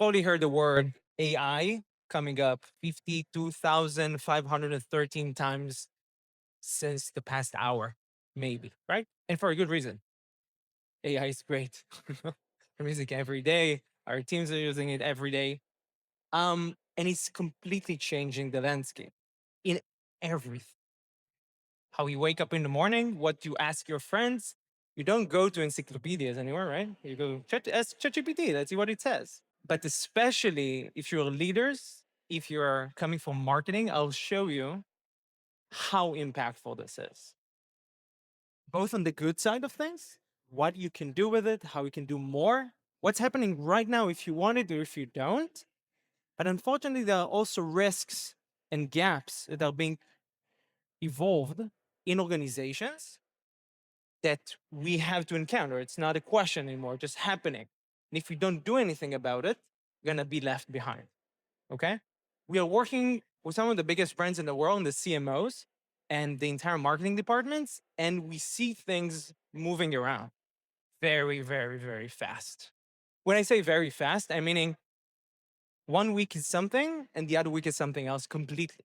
probably heard the word AI coming up 52,513 times since the past hour, maybe, right? And for a good reason. AI is great. I'm using it every day. Our teams are using it every day. And it's completely changing the landscape in everything. How you wake up in the morning, what you ask your friends. You don't go to encyclopedias anymore, right? You go ask ChatGPT, let's see what it says. But especially if you're leaders, if you're coming from marketing, I'll show you how impactful this is. Both on the good side of things, what you can do with it, how you can do more, what's happening right now if you want it or if you don't. But unfortunately, there are also risks and gaps that are being evolved in organizations that we have to encounter. It's not a question anymore, just happening. And if we don't do anything about it, we're gonna be left behind. Okay? We are working with some of the biggest brands in the world, in the CMOs and the entire marketing departments, and we see things moving around very, very, very fast. When I say very fast, I'm meaning one week is something and the other week is something else completely.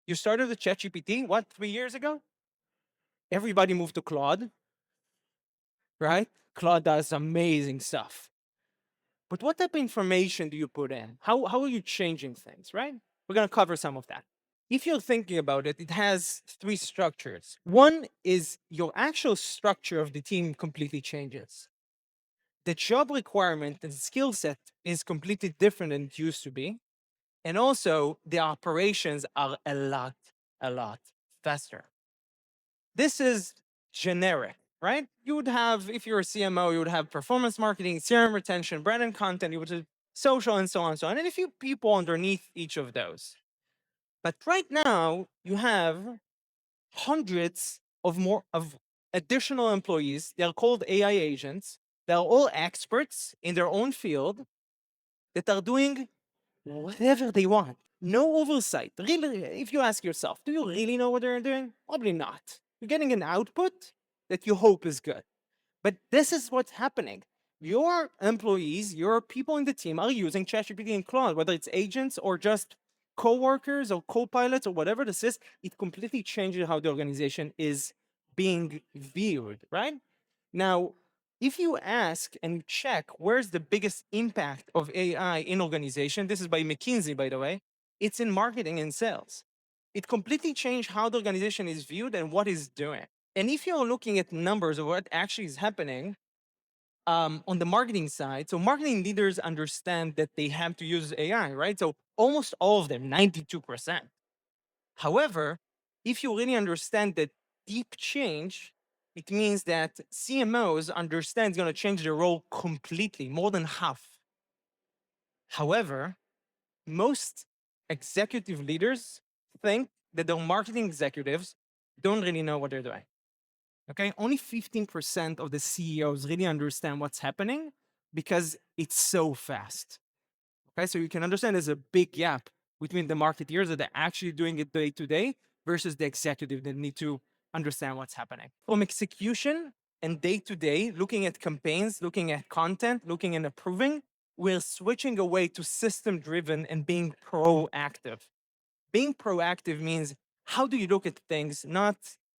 You started with ChatGPT, what, 3 years ago? Everybody moved to Claude, right? Claude does amazing stuff. But what type of information do you put in? How are you changing things, right? We're going to cover some of that. If you're thinking about it, it has three structures. One is your actual structure of the team completely changes. The job requirement and skill set is completely different than it used to be. And also, the operations are a lot faster. This is generic, right? You would have, if you're a CMO, you would have performance marketing, CRM retention, brand and content, you would have social and so on and so on, and a few people underneath each of those. But right now, you have hundreds of more of additional employees. They're called AI agents. They're all experts in their own field that are doing whatever they want. No oversight. Really, if you ask yourself, do you really know what they're doing? Probably not. You're getting an output that you hope is good. But this is what's happening. Your employees, your people in the team are using ChatGPT and Claude, whether it's agents or just co-workers or co-pilots or whatever this is. It completely changes how the organization is being viewed, right? Now, if you ask and check where's the biggest impact of AI in organization, this is by McKinsey, by the way, it's in marketing and sales. It completely changed how the organization is viewed and what it's doing. And if you're looking at numbers of what actually is happening on the marketing side, so marketing leaders understand that they have to use AI, right? So almost all of them, 92%. However, if you really understand that deep change, it means that CMOs understand it's going to change their role completely, more than half. However, most executive leaders think that their marketing executives don't really know what they're doing. Okay, only 15% of the CEOs really understand what's happening because it's so fast. Okay, so you can understand there's a big gap between the marketeers that are actually doing it day to day versus the executive that need to understand what's happening. From execution and day to day, looking at campaigns, looking at content, looking and approving, we're switching away to system driven and being proactive. Being proactive means how do you look at things, not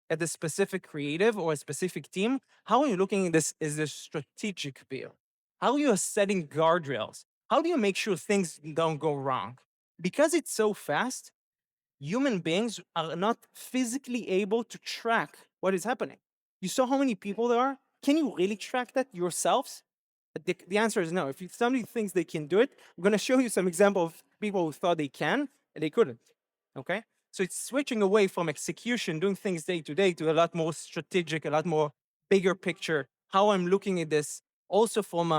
at a specific creative or a specific team? How are you looking at this as a strategic view? How are you setting guardrails? How do you make sure things don't go wrong? Because it's so fast, human beings are not physically able to track what is happening. You saw how many people there are? Can you really track that yourselves? The answer is no. If somebody thinks they can do it, I'm going to show you some example of people who thought they can and they couldn't. Okay? So it's switching away from execution, doing things day to day, to a lot more strategic, a lot more bigger picture. How I'm looking at this also from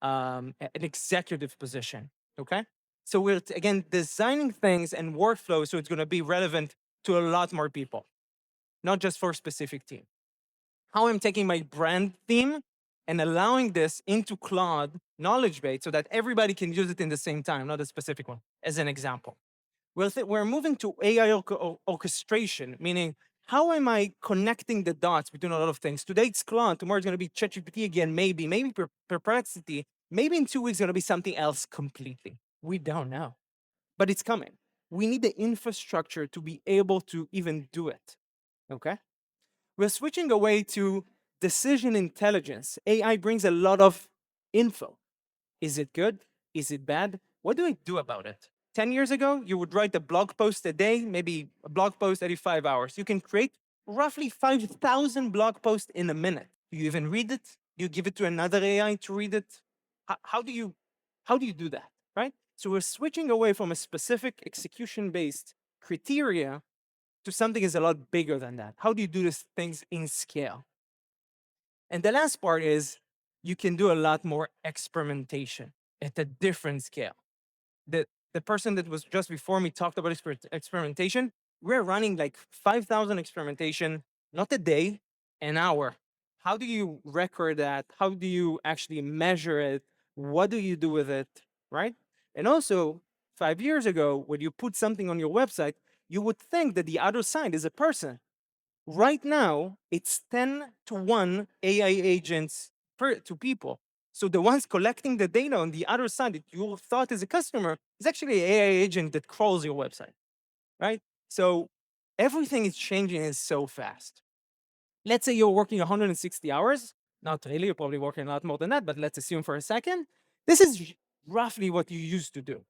an executive position. Okay? So we're again designing things and workflows so it's going to be relevant to a lot more people, not just for a specific team. How I'm taking my brand theme and allowing this into Claude knowledge base so that everybody can use it in the same time, not a specific one, as an example. We're moving to AI orchestration, meaning how am I connecting the dots between a lot of things? Today it's Claude, tomorrow it's going to be ChatGPT again, maybe Perplexity, Maybe in 2 weeks, it's going to be something else completely. We don't know, but it's coming. We need the infrastructure to be able to even do it. Okay? We're switching away to decision intelligence. AI brings a lot of info. Is it good? Is it bad? What do I do about it? 10 years ago, you would write a blog post a day, maybe a blog post every 5 hours. You can create roughly 5,000 blog posts in a minute. Do you even read it? Do you give it to another AI to read it? How do you do that, right? So we're switching away from a specific execution-based criteria to something is a lot bigger than that. How do you do these things in scale? And the last part is you can do a lot more experimentation at a different scale. The person that was just before me talked about experimentation. We're running like 5,000 experimentation, not a day, an hour. How do you record that? How do you actually measure it? What do you do with it, right? And also, 5 years ago, when you put something on your website, you would think that the other side is a person. Right now, it's 10 to 1 AI agents to people. So the ones collecting the data on the other side that you thought is a customer is actually an AI agent that crawls your website, right? So everything is changing is so fast. Let's say you're working 160 hours. Not really, you're probably working a lot more than that, but let's assume for a second. This is roughly what you used to do.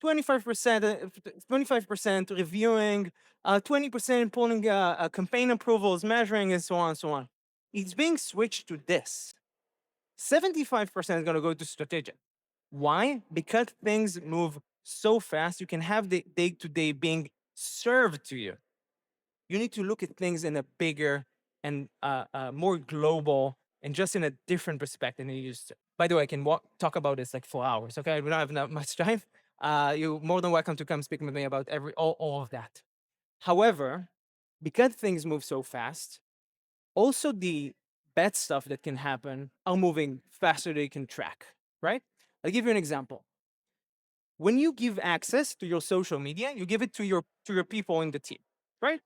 25%, 25% reviewing, 20% pulling campaign approvals, measuring, and so on and so on. It's being switched to this. 75% is going to go to strategic. Why? Because things move so fast, you can have the day-to-day being served to you. You need to look at things in a bigger and more global and just in a different perspective than you used to. By the way, I can talk about this like 4 hours. Okay, we don't have that much time. You're more than welcome to come speak with me about all of that. However, because things move so fast, also the bad stuff that can happen are moving faster than you can track. Right? I'll give you an example. When you give access to your social media, you give it to your people in the team, right?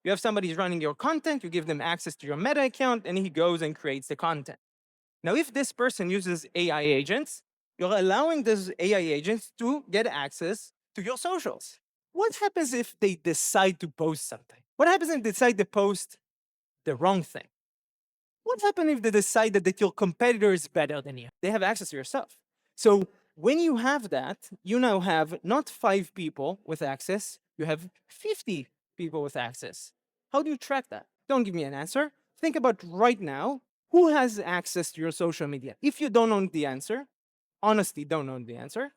You have somebody who's running your content, you give them access to your Meta account, and he goes and creates the content. Now, if this person uses AI agents, you're allowing those AI agents to get access to your socials. What happens if they decide to post something? What happens if they decide to post the wrong thing? What happens if they decide that your competitor is better than you? They have access to your stuff. So when you have that, you now have not 5 people with access, you have 50 people with access. How do you track that? Don't give me an answer. Think about right now, who has access to your social media? If you don't know the answer, honestly don't know the answer,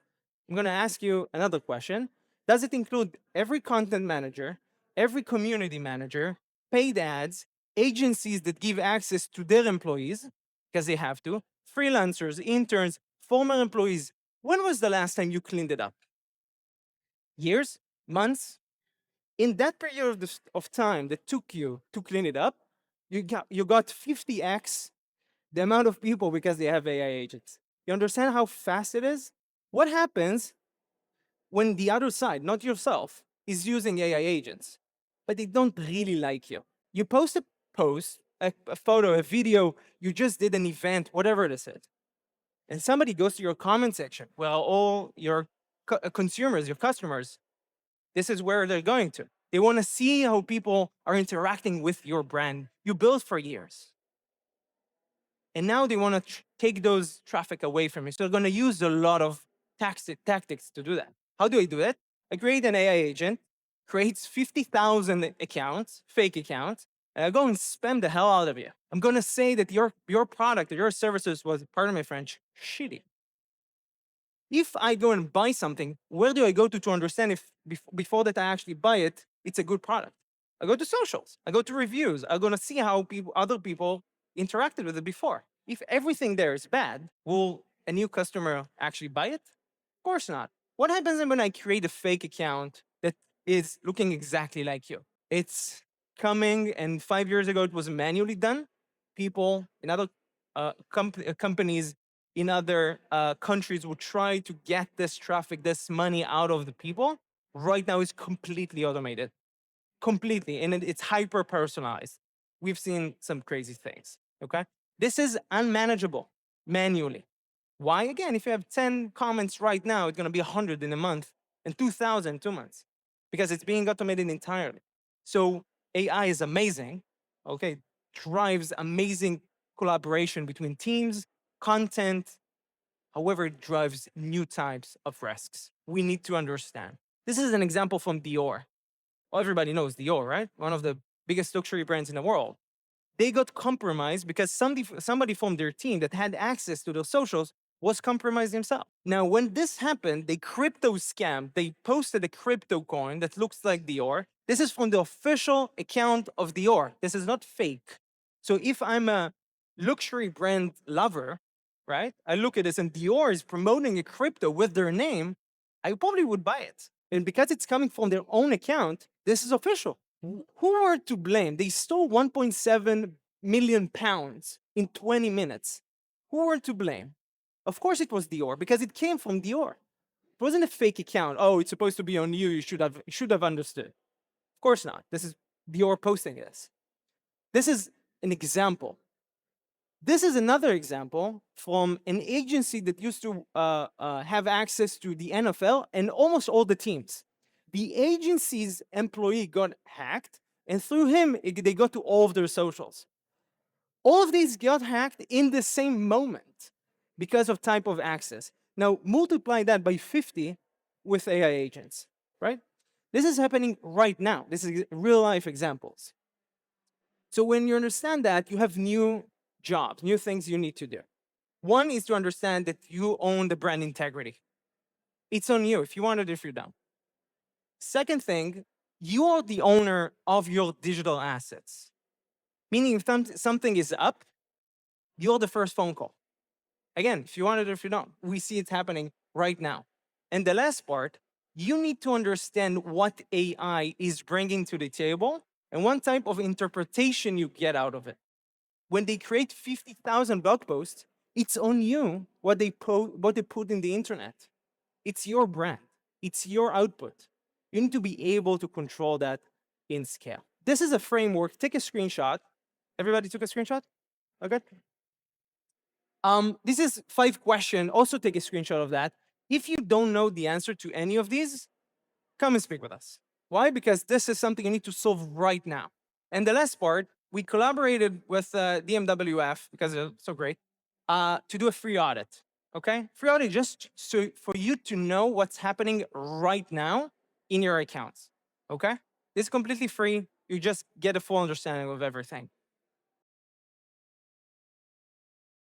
I'm going to ask you another question. Does it include every content manager, every community manager, paid ads, agencies that give access to their employees, because they have to, freelancers, interns, former employees? When was the last time you cleaned it up? Years? Months? In that period of time that took you to clean it up, you got 50x the amount of people because they have AI agents. You understand how fast it is? What happens when the other side, not yourself, is using AI agents, but they don't really like you? You post a post, a photo, a video, you just did an event, whatever it is, and somebody goes to your comment section. Well, all your consumers, your customers, this is where they're going to. They want to see how people are interacting with your brand you built for years. And now they want to take those traffic away from you. So they're going to use a lot of tactics to do that. How do I do it? I create an AI agent, creates 50,000 accounts, fake accounts, and I go and spam the hell out of you. I'm going to say that your product or your services was, pardon my French, shitty. If I go and buy something, where do I go to understand if before that I actually buy it, it's a good product? I go to socials. I go to reviews. I'm going to see how other people interacted with it before. If everything there is bad, will a new customer actually buy it? Of course not. What happens when I create a fake account that is looking exactly like you? It's coming, and 5 years ago it was manually done. People in other companies in other countries would try to get this traffic, this money out of the people. Right now, it's completely automated, completely, and it's hyper personalized. We've seen some crazy things. Okay, this is unmanageable manually. Why? Again, if you have 10 comments right now, it's going to be 100 in a month and 2,000 in 2 months because it's being automated entirely. So AI is amazing, okay? Drives amazing collaboration between teams, content. However, it drives new types of risks. We need to understand. This is an example from Dior. Well, everybody knows Dior, right? One of the biggest luxury brands in the world. They got compromised because somebody from their team that had access to those socials was compromised himself. Now, when this happened, they crypto scam. They posted a crypto coin that looks like Dior. This is from the official account of Dior. This is not fake. So if I'm a luxury brand lover, right? I look at this and Dior is promoting a crypto with their name, I probably would buy it. And because it's coming from their own account, this is official. Who are to blame? They stole 1.7 million pounds in 20 minutes. Who are to blame? Of course it was Dior because it came from Dior. It wasn't a fake account. Oh, it's supposed to be on you. You should have understood. Of course not. This is Dior posting this. This is an example. This is another example from an agency that used to have access to the NFL and almost all the teams. The agency's employee got hacked, and through him, they got to all of their socials. All of these got hacked in the same moment because of type of access. Now, multiply that by 50 with AI agents, right? This is happening right now. This is real life examples. So when you understand that, you have new jobs, new things you need to do. One is to understand that you own the brand integrity. It's on you if you want it, if you don't. Second thing, you are the owner of your digital assets. Meaning if something is up, you're the first phone call. Again, if you want it or if you don't. We see it happening right now. And the last part, you need to understand what AI is bringing to the table and what type of interpretation you get out of it. When they create 50,000 blog posts, it's on you what they put in the internet. It's your brand. It's your output. You need to be able to control that in scale. This is a framework. Take a screenshot. Everybody took a screenshot? Okay. This is 5 questions. Also take a screenshot of that. If you don't know the answer to any of these, come and speak with us. Why? Because this is something you need to solve right now. And the last part, we collaborated with DMWF because they're so great to do a free audit. Okay, free audit just so for you to know what's happening right now in your accounts. Okay, this is completely free. You just get a full understanding of everything.